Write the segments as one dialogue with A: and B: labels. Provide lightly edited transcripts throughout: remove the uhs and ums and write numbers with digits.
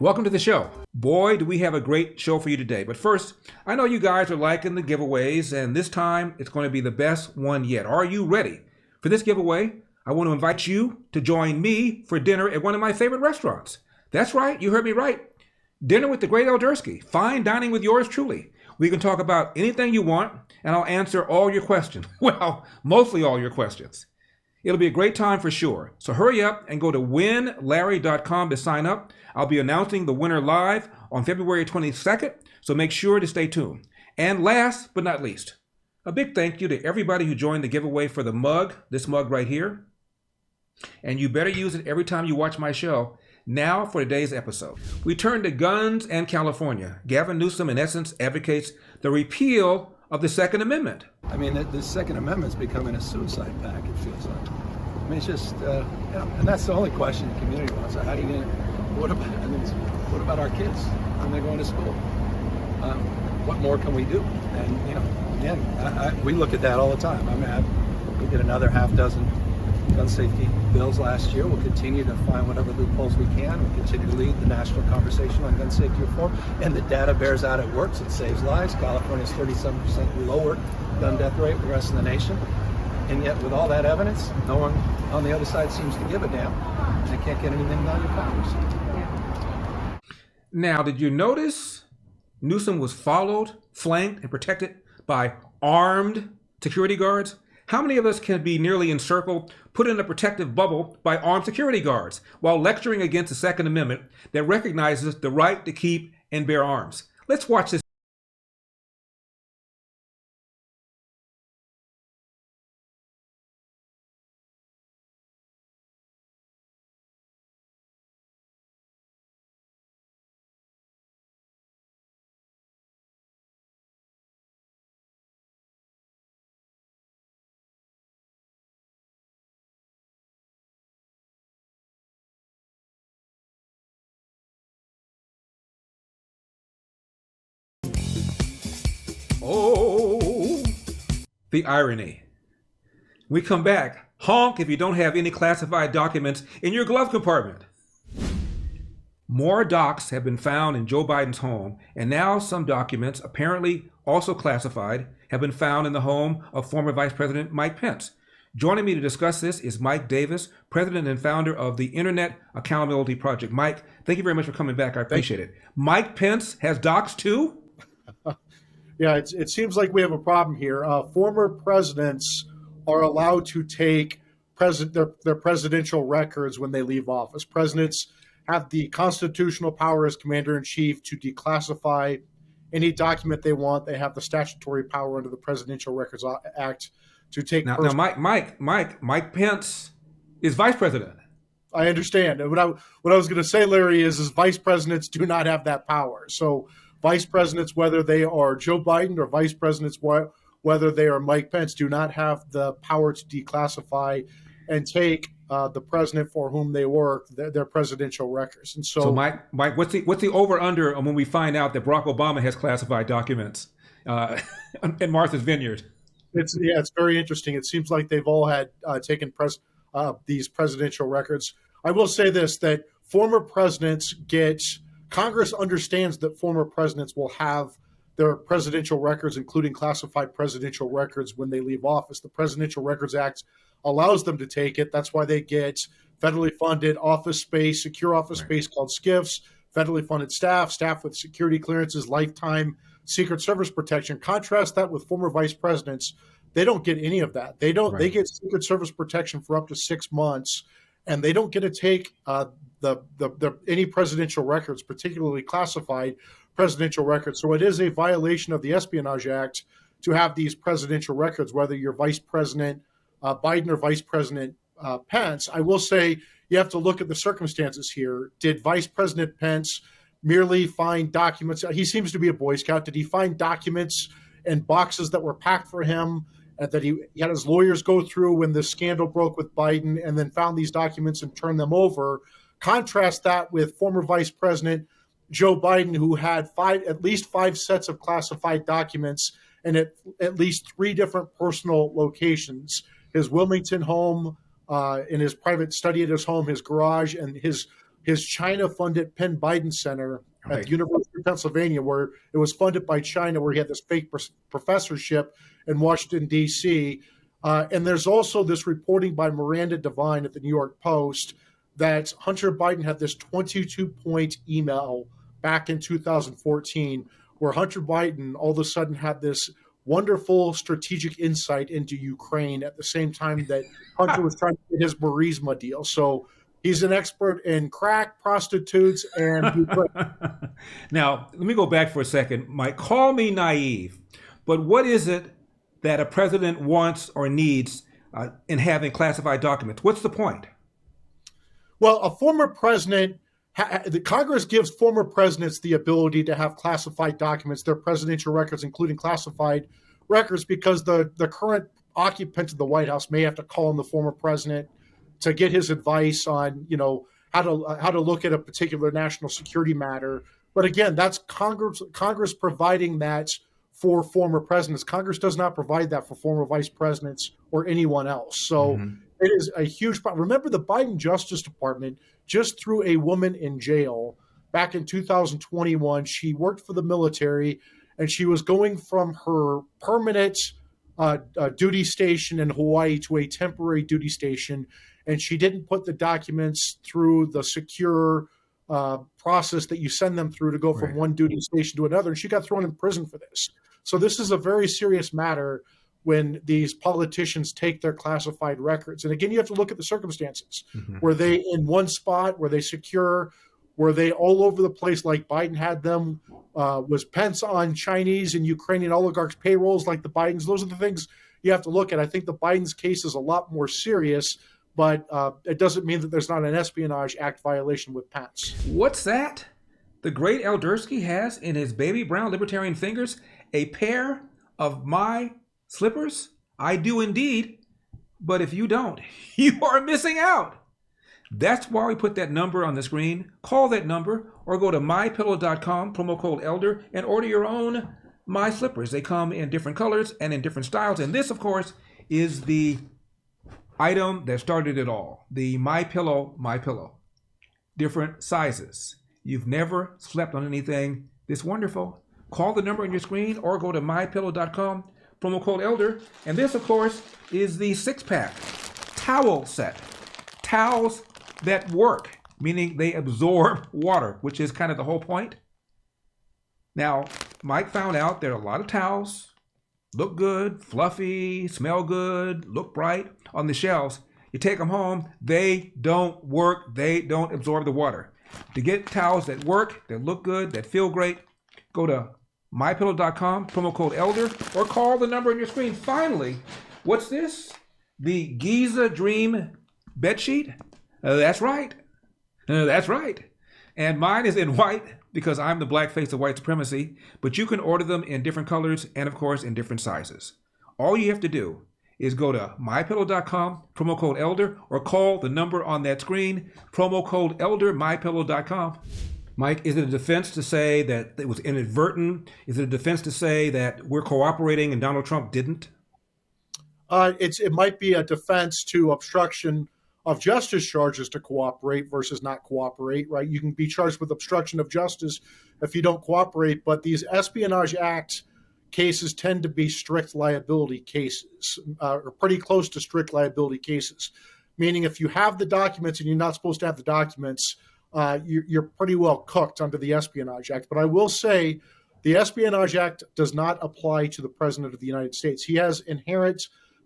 A: Welcome to the show. Boy, do we have a great show for you today. But first, I know you guys are liking the giveaways, and this time it's going to be the best one yet. Are you ready? For this giveaway, I want to invite you to join me for dinner at one of my favorite restaurants. That's right, you heard me right. Dinner with the Great Aldersky. Fine dining with yours truly. We can talk about anything you want, and I'll answer all your questions. Well, mostly all your questions. It'll be a great time for sure. So hurry up and go to winlarry.com to sign up. I'll be announcing the winner live on February 22nd, so make sure to stay tuned. And last but not least, a big thank you to everybody who joined the giveaway for the mug, this mug right here. And you better use it every time you watch my show. Now for today's episode. We turn to guns and California. Gavin Newsom, in essence, advocates the repeal of the Second Amendment.
B: I mean, the Second Amendment's becoming a suicide pact, it feels like. I mean, it's just, and that's the only question the community wants. How do you get, what about our kids when they're going to school? What more can we do? And, again, we look at that all the time. I mean, we did another half dozen gun safety bills last year. We'll continue to find whatever loopholes we can. We'll continue to lead the national conversation on gun safety reform. And the data bears out it works. It saves lives. California's 37% lower gun death rate than the rest of the nation. And yet, with all that evidence, no one on the other side seems to give a damn. They can't get anything done in Congress.
A: Now, did you notice Newsom was followed, flanked, and protected by armed security guards? How many of us can be nearly encircled, put in a protective bubble by armed security guards while lecturing against the Second Amendment that recognizes the right to keep and bear arms? Let's watch this. Oh, the irony. We come back. Honk if you don't have any classified documents in your glove compartment. More docs have been found in Joe Biden's home, and now some documents, apparently also classified, have been found in the home of former Vice President Mike Pence. Joining me to discuss this is Mike Davis, president and founder of the Internet Accountability Project. Mike, thank you very much for coming back. I appreciate it. Mike Pence has docs too?
C: Yeah, it seems like we have a problem here. Former presidents are allowed to take their presidential records when they leave office. Presidents have the constitutional power as commander-in-chief to declassify any document they want. They have the statutory power under the Presidential Records Act to take.
A: Now, Mike Pence is vice president.
C: I understand. And what I was going to say, Larry, is vice presidents do not have that power. So vice presidents, whether they are Joe Biden or vice presidents, whether they are Mike Pence, do not have the power to declassify and take the president for whom they work their presidential recorks. And so
A: Mike, what's the over under when we find out that Barack Obama has classified documents in Martha's Vineyard?
C: It's very interesting. It seems like they've all had taken these presidential records. I will say this: that former presidents Congress understands that former presidents will have their presidential records, including classified presidential records, when they leave office. The Presidential Records Act allows them to take it. That's why they get federally funded office space, secure office space called SCIFs, federally funded staff with security clearances, lifetime Secret Service protection. Contrast that with former vice presidents. They don't get any of that. They get Secret Service protection for up to 6 months, and they don't get to take any presidential records, particularly classified presidential records. So it is a violation of the Espionage Act to have these presidential records, whether you're Vice President Biden or Vice President Pence. I will say you have to look at the circumstances here. Did Vice President Pence merely find documents? He seems to be a Boy Scout. Did he find documents and boxes that were packed for him that he had his lawyers go through when the scandal broke with Biden, and then found these documents and turned them over? Contrast that with former Vice President Joe Biden, who had at least five sets of classified documents and at least 3 different personal locations: his Wilmington home, in his private study at his home, his garage, and his his China-funded Penn Biden Center at
A: Right.
C: the University of Pennsylvania, where it was funded by China, where he had this fake professorship in Washington, D.C. And there's also this reporting by Miranda Devine at the New York Post that Hunter Biden had this 22-point email back in 2014, where Hunter Biden all of a sudden had this wonderful strategic insight into Ukraine at the same time that Hunter was trying to get his Burisma deal. So he's an expert in crack, prostitutes, and Ukraine.
A: Now, let me go back for a second. Mike, call me naive, but what is it that a president wants or needs in having classified documents? What's the point?
C: Well, a former president, the Congress gives former presidents the ability to have classified documents, their presidential records, including classified records, because the current occupants of the White House may have to call on the former president to get his advice on, how to look at a particular national security matter. But again, that's Congress providing that for former presidents. Congress does not provide that for former vice presidents or anyone else. So it is a huge problem. Remember, the Biden Justice Department just threw a woman in jail back in 2021. She worked for the military, and she was going from her permanent duty station in Hawaii to a temporary duty station, and she didn't put the documents through the secure process that you send them through to go from one duty station to another, and she got thrown in prison for this. So this is a very serious matter when these politicians take their classified records. And again, you have to look at the circumstances. Were they in one spot? Were they secure? Were they all over the place like Biden had them? Was Pence on Chinese and Ukrainian oligarchs' payrolls like the Bidens? Those are the things you have to look at. I think the Biden's case is a lot more serious, but it doesn't mean that there's not an Espionage Act violation with Pence.
A: What's that? The great Aldersky has in his baby brown libertarian fingers a pair of my slippers? I do indeed. But if you don't, you are missing out. That's why we put that number on the screen. Call that number or go to MyPillow.com, promo code ELDER, and order your own My Slippers. They come in different colors and in different styles. And this, of course, is the item that started it all. The MyPillow. Different sizes. You've never slept on anything this wonderful. Call the number on your screen or go to MyPillow.com, promo code ELDER. And this, of course, is the 6-pack towel set. Towels that work, meaning they absorb water, which is kind of the whole point. Now, Mike found out there are a lot of towels, look good, fluffy, smell good, look bright on the shelves. You take them home, they don't work, they don't absorb the water. To get towels that work, that look good, that feel great, go to MyPillow.com, promo code ELDER, or call the number on your screen. Finally, what's this? The Giza Dream bedsheet? That's right. That's right. And mine is in white because I'm the black face of white supremacy, but you can order them in different colors and, of course, in different sizes. All you have to do is go to MyPillow.com, promo code ELDER, or call the number on that screen, promo code ELDER, MyPillow.com. Mike, is it a defense to say that it was inadvertent? Is it a defense to say that we're cooperating and Donald Trump didn't?
C: It might be a defense to obstruction of justice charges to cooperate versus not cooperate, right? You can be charged with obstruction of justice if you don't cooperate, but these Espionage Act cases tend to be strict liability cases, or pretty close to strict liability cases, meaning if you have the documents and you're not supposed to have the documents, you're pretty well cooked under the Espionage Act. But I will say the Espionage Act does not apply to the President of the United States. He has inherent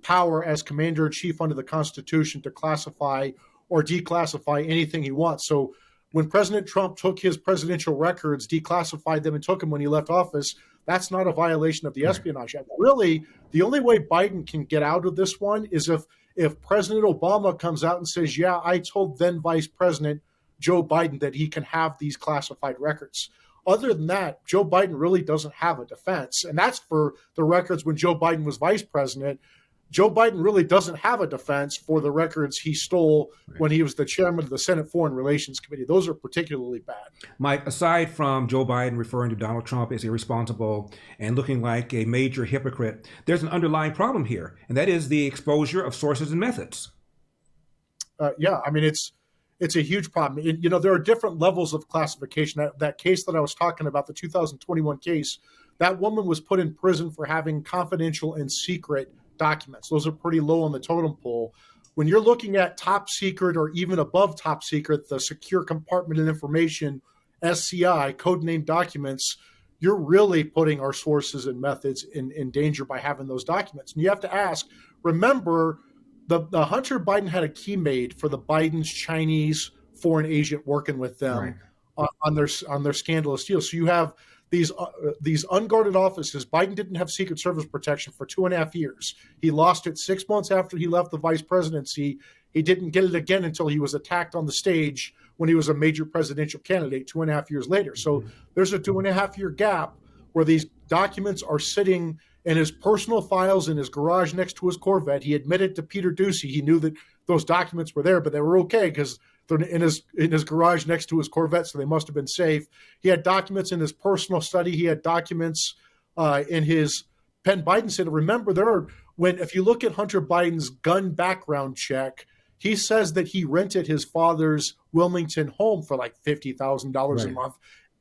C: power as commander-in-chief under the Constitution to classify or declassify anything he wants. So when President Trump took his presidential records, declassified them, and took them when he left office, that's not a violation of the Espionage Act. Really, the only way Biden can get out of this one is if President Obama comes out and says, yeah, I told then Vice President Joe Biden that he can have these classified records. Other than that, Joe Biden really doesn't have a defense. And that's for the records when Joe Biden was vice president. Joe Biden really doesn't have a defense for the records he stole when he was the chairman of the Senate Foreign Relations Committee. Those are particularly bad.
A: Mike, aside from Joe Biden referring to Donald Trump as irresponsible and looking like a major hypocrite, there's an underlying problem here, and that is the exposure of sources and methods.
C: Yeah, I mean, It's a huge problem. You know, there are different levels of classification. That case that I was talking about, the 2021 case, that woman was put in prison for having confidential and secret documents. Those are pretty low on the totem pole. When you're looking at top secret or even above top secret, the secure compartmented information, SCI, codenamed documents, you're really putting our sources and methods in danger by having those documents. And you have to ask, remember, the Hunter Biden had a key made for the Biden's Chinese foreign agent working with them on their scandalous deal. So you have these unguarded offices. Biden didn't have Secret Service protection for 2.5 years. He lost it 6 months after he left the vice presidency. He didn't get it again until he was attacked on the stage when he was a major presidential candidate 2.5 years later. So there's a 2.5 year gap where these documents are sitting in his personal files in his garage next to his Corvette. He admitted to Peter Doocy he knew that those documents were there, but they were okay because they're in his garage next to his Corvette, so they must have been safe. He had documents in his personal study. He had documents in his Penn Biden said. Remember, if you look at Hunter Biden's gun background check, he says that he rented his father's Wilmington home for like $50,000 a month.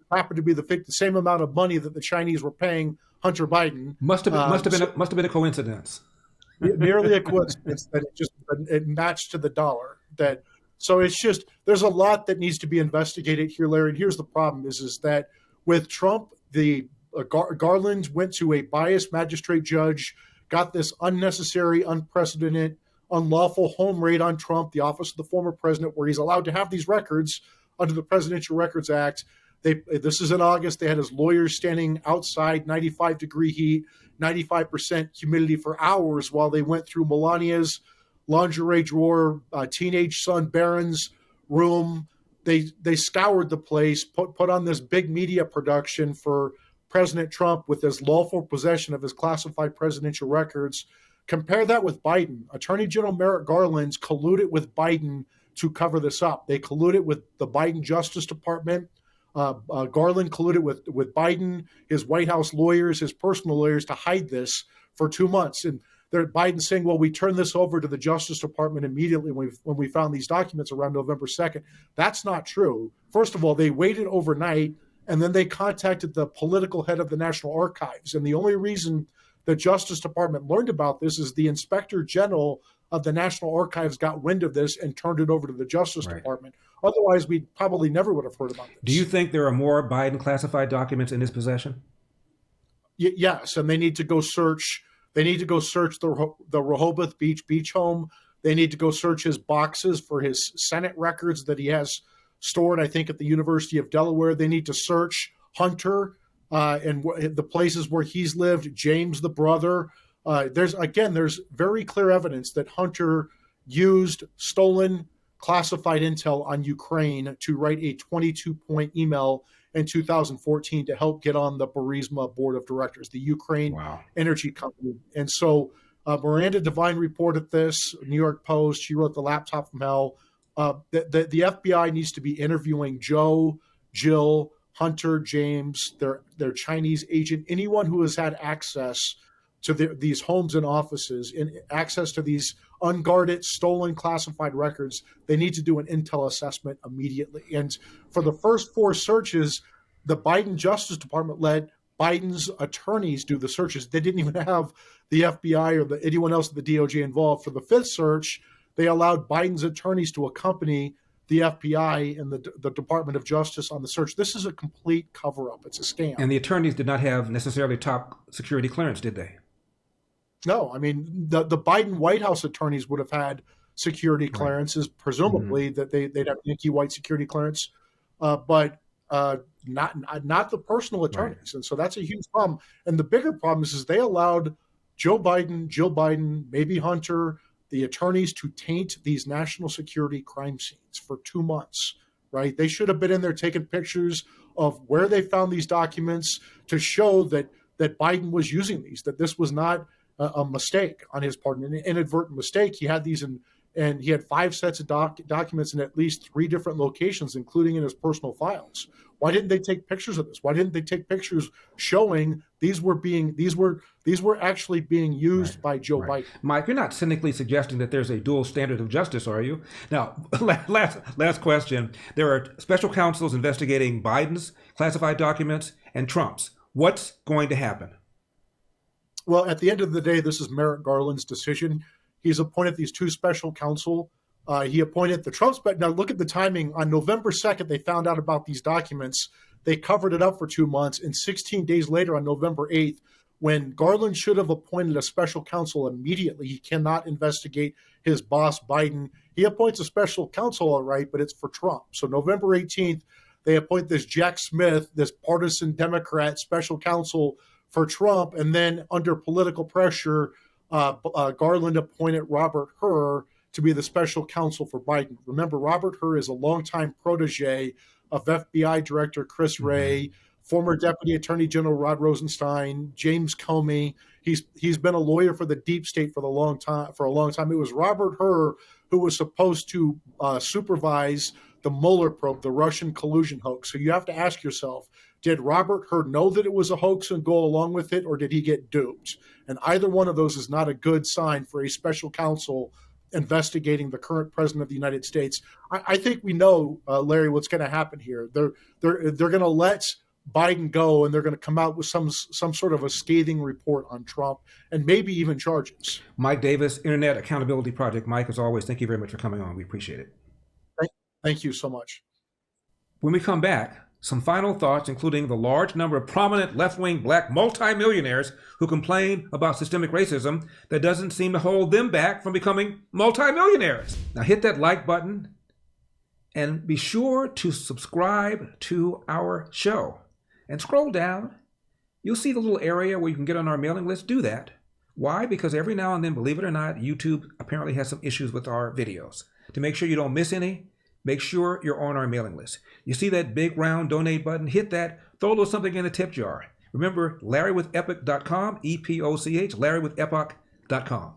C: It happened to be the same amount of money that the Chinese were paying Hunter Biden.
A: Must have been a coincidence.
C: Merely a coincidence that it matched to the dollar. So it's just, there's a lot that needs to be investigated here, Larry. And here's the problem: is that with Trump, the Garland went to a biased magistrate judge, got this unnecessary, unprecedented, unlawful home raid on Trump, the office of the former president, where he's allowed to have these records under the Presidential Records Act. This is in August. They had his lawyers standing outside, 95-degree heat, 95% humidity for hours while they went through Melania's lingerie drawer, teenage son Barron's room. They scoured the place, put on this big media production for President Trump with his lawful possession of his classified presidential records. Compare that with Biden. Attorney General Merrick Garland's colluded with Biden to cover this up. They colluded with the Biden Justice Department. Garland colluded with Biden, his White House lawyers, his personal lawyers, to hide this for 2 months. And Biden's saying, well, we turned this over to the Justice Department immediately when we found these documents around November 2nd. That's not true. First of all, they waited overnight, and then they contacted the political head of the National Archives. And the only reason the Justice Department learned about this is the Inspector General of the National Archives got wind of this and turned it over to the Justice Department. Otherwise, we probably never would have heard about this.
A: Do you think there are more Biden classified documents in his possession?
C: Yes, and they need to go search. They need to go search the Rehoboth beach home. They need to go search his boxes for his Senate records that he has stored, I think, at the University of Delaware. They need to search Hunter and the places where he's lived, James, the brother. There's very clear evidence that Hunter used stolen classified intel on Ukraine to write a 22-point email in 2014 to help get on the Burisma board of directors, the Ukraine energy company. And so Miranda Devine reported this, New York Post. She wrote The Laptop from Hell. The FBI needs to be interviewing Joe, Jill, Hunter, James, their Chinese agent, anyone who has had access to these homes and offices, and access to these unguarded, stolen, classified records. They need to do an intel assessment immediately. And for the first 4 searches, the Biden Justice Department let Biden's attorneys do the searches. They didn't even have the FBI or anyone else at the DOJ involved. For the 5th search, they allowed Biden's attorneys to accompany the FBI and the Department of Justice on the search. This is a complete cover-up. It's a scam.
A: And the attorneys did not have necessarily top security clearance, did they?
C: No, I mean, the Biden White House attorneys would have had security clearances, presumably that they'd have Yankee White security clearance, but not the personal attorneys. And so that's a huge problem. And the bigger problem is they allowed Joe Biden, Jill Biden, maybe Hunter, the attorneys to taint these national security crime scenes for 2 months, right? They should have been in there taking pictures of where they found these documents to show that Biden was using these, that this was not a mistake on his part, an inadvertent mistake. He had these in and he had 5 sets of documents in at least 3 different locations, including in his personal files. Why didn't they take pictures of this? Why didn't they take pictures showing these were actually being used by Joe Biden?
A: Mike, you're not cynically suggesting that there's a dual standard of justice, are you? Now, last question. There are special counsels investigating Biden's classified documents and Trump's. What's going to happen?
C: Well, at the end of the day, this is Merrick Garland's decision. He's appointed these 2 special counsel. He appointed the Trump. Now, look at the timing. On November 2nd, they found out about these documents. They covered it up for 2 months. And 16 days later, on November 8th, when Garland should have appointed a special counsel immediately, he cannot investigate his boss, Biden. He appoints a special counsel, all right, but it's for Trump. So November 18th, they appoint this Jack Smith, this partisan Democrat special counsel for Trump. And then under political pressure, Garland appointed Robert Hur to be the special counsel for Biden. Remember, Robert Hur is a longtime protege of FBI Director Chris Wray, former Deputy Attorney General Rod Rosenstein, James Comey. He's been a lawyer for the deep state for a long time. It was Robert Hur who was supposed to supervise the Mueller probe, the Russian collusion hoax. So you have to ask yourself, did Robert Hur know that it was a hoax and go along with it, or did he get duped? And either one of those is not a good sign for a special counsel investigating the current president of the United States. I think we know, Larry, what's going to happen here. They're going to let Biden go, and they're going to come out with some sort of a scathing report on Trump, and maybe even charges.
A: Mike Davis, Internet Accountability Project. Mike, as always, thank you very much for coming on. We appreciate it.
C: Thank you so much.
A: When we come back, some final thoughts, including the large number of prominent left-wing black multimillionaires who complain about systemic racism that doesn't seem to hold them back from becoming multimillionaires. Now hit that like button and be sure to subscribe to our show. And scroll down. You'll see the little area where you can get on our mailing list. Do that. Why? Because every now and then, believe it or not, YouTube apparently has some issues with our videos. To make sure you don't miss any, make sure you're on our mailing list. You see that big round donate button? Hit that. Throw a little something in the tip jar. Remember, LarryWithEpoch.com, EPOCH, LarryWithEpoch.com.